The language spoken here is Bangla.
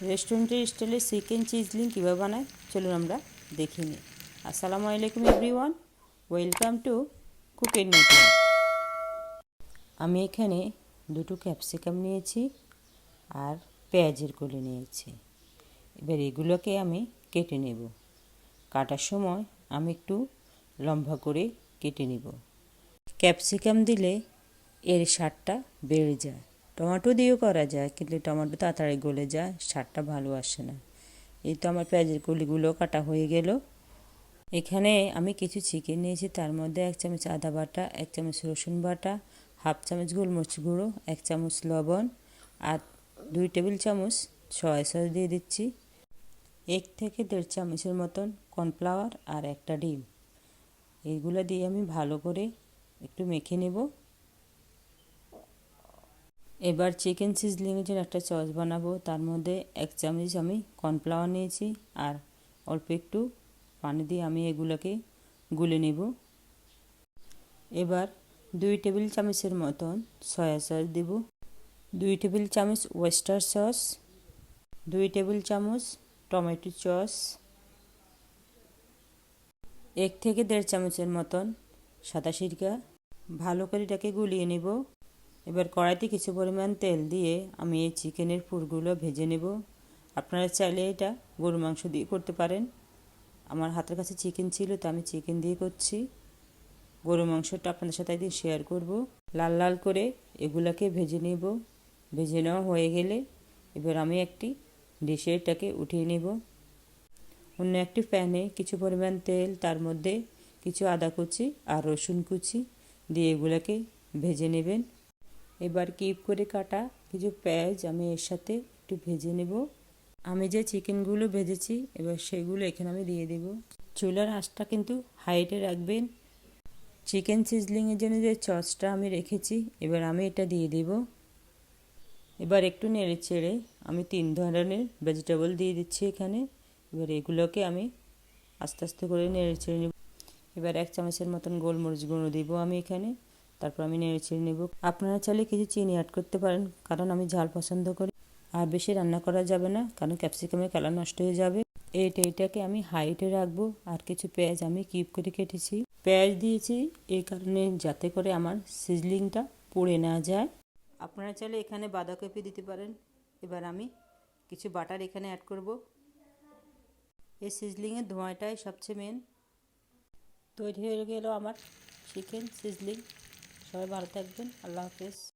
রেস্টুরেন্টের স্টাইলে চিকেন চিজলিং কীভাবে বানায় চলুন আমরা দেখে নিই। আসসালামু আলাইকুম everyone, welcome to cooking network. আমি এখানে দুটো ক্যাপসিকাম নিয়েছি আর পেঁয়াজের কলি নিয়েছি। এবার এগুলোকে আমি কেটে নেব। কাটার সময় আমি একটু লম্বা করে কেটে নেব। ক্যাপসিকাম দিলে এর স্বাদটা বেড়ে যায়। টমেটো দিয়েও করা যায়, কিন্তু টমেটো তাড়াতাড়ি গলে যায়, স্বাদটা ভালো আসে না। এই তো আমার পেঁয়াজের কলিগুলো কাটা হয়ে গেল। এখানে আমি কিছু চিকেন নিয়েছি, তার মধ্যে 1 চামচ আদা বাটা, 1 চামচ রসুন বাটা, হাফ চামচ গোলমরিচ গুঁড়ো, 1 চামচ লবণ আর 2 টেবিল চামচ সয়া সস দিয়ে দিচ্ছি। 1 থেকে 1.5 চামচের মতন কর্নফ্লাওয়ার আর একটা ডিম। এইগুলো দিয়ে আমি ভালো করে একটু মেখে নেব। এবার চিকেন সিজলিংয়ের জন্য একটা সস বানাবো। তার মধ্যে 1 চামচ আমি কর্নফ্লাওয়ার নিয়েছি আর অল্প একটু পানি দিয়ে আমি এগুলোকে গুলে নেব। এবার 2 টেবিল চামচের মতন সয়া সস দেব, 2 টেবিল চামচ ওয়েস্টার সস, 2 টেবিল চামচ টমেটো সস, 1 থেকে 1.5 চামচের মতন সাদা সিরকা। ভালো করে এটাকে গুলিয়ে নেব। এবার কড়াইতে কিছু পরিমাণ তেল দিয়ে আমি এই চিকেনের পুরগুলো ভেজে নেব। আপনারা চাইলে এটা গরু মাংস দিয়ে করতে পারেন। আমার হাতের কাছে চিকেন ছিল, তো আমি চিকেন দিয়ে করছি। গরু মাংসটা আপনাদের সাথে একদিন শেয়ার করব। লাল লাল করে এগুলাকে ভেজে নেব। ভেজে নেওয়া হয়ে গেলে এবার আমি একটি ডিশে এটাকে উঠিয়ে নেব। অন্য একটি প্যানে কিছু পরিমাণ তেল, তার মধ্যে কিছু আদা কুচি আর রসুন কুচি দিয়ে এগুলাকে ভেজে নেবেন। এবার কিউব করে কাটা কিছু পেঁয়াজ আমি এর সাথে একটু ভেজে নেব। আমি যে চিকেনগুলো ভেজেছি এবার সেগুলো এখানে আমি দিয়ে দেব। চুলার আঁচটা কিন্তু হাইটে রাখবেন। চিকেন সিজলিংয়ের জন্য যে সসটা আমি রেখেছি এবার আমি এটা দিয়ে দেব। এবার একটু নেড়ে চেড়ে আমি 3 ধরনের ভেজিটেবল দিয়ে দিচ্ছি এখানে। এবার এগুলোকে আমি আস্তে আস্তে করে নেড়ে চেড়ে নেব। এবার 1 চামচের মতন গোলমরিচ গুঁড়ো দেবো আমি এখানে। তারপর আমি নেড়ে চেড়ে নেব। আপনারা চাইলে কিছু চিনি অ্যাড করতে পারেন, কারণ আমি ঝাল পছন্দ করি। আর বেশি রান্না করা যাবে না, কারণ ক্যাপসিকামের কালার নষ্ট হয়ে যাবে। এইটাকে আমি হাইটে রাখবো। আর কিছু পেঁয়াজ আমি কিউব করে কেটেছি। পেঁয়াজ দিয়েছি এই কারণে যাতে করে আমার সিজলিংটা পুড়ে না যায়। আপনারা চাইলে এখানে বাঁধাকপি দিতে পারেন। এবার আমি কিছু বাটার এখানে অ্যাড করব। এই সিজলিংয়ের ধোঁয়াটাই সবচেয়ে মেন। তৈরি হয়ে গেল আমার চিকেন সিজলিং। সবাই ভালো থাকবেন। আল্লাহ হাফেজ।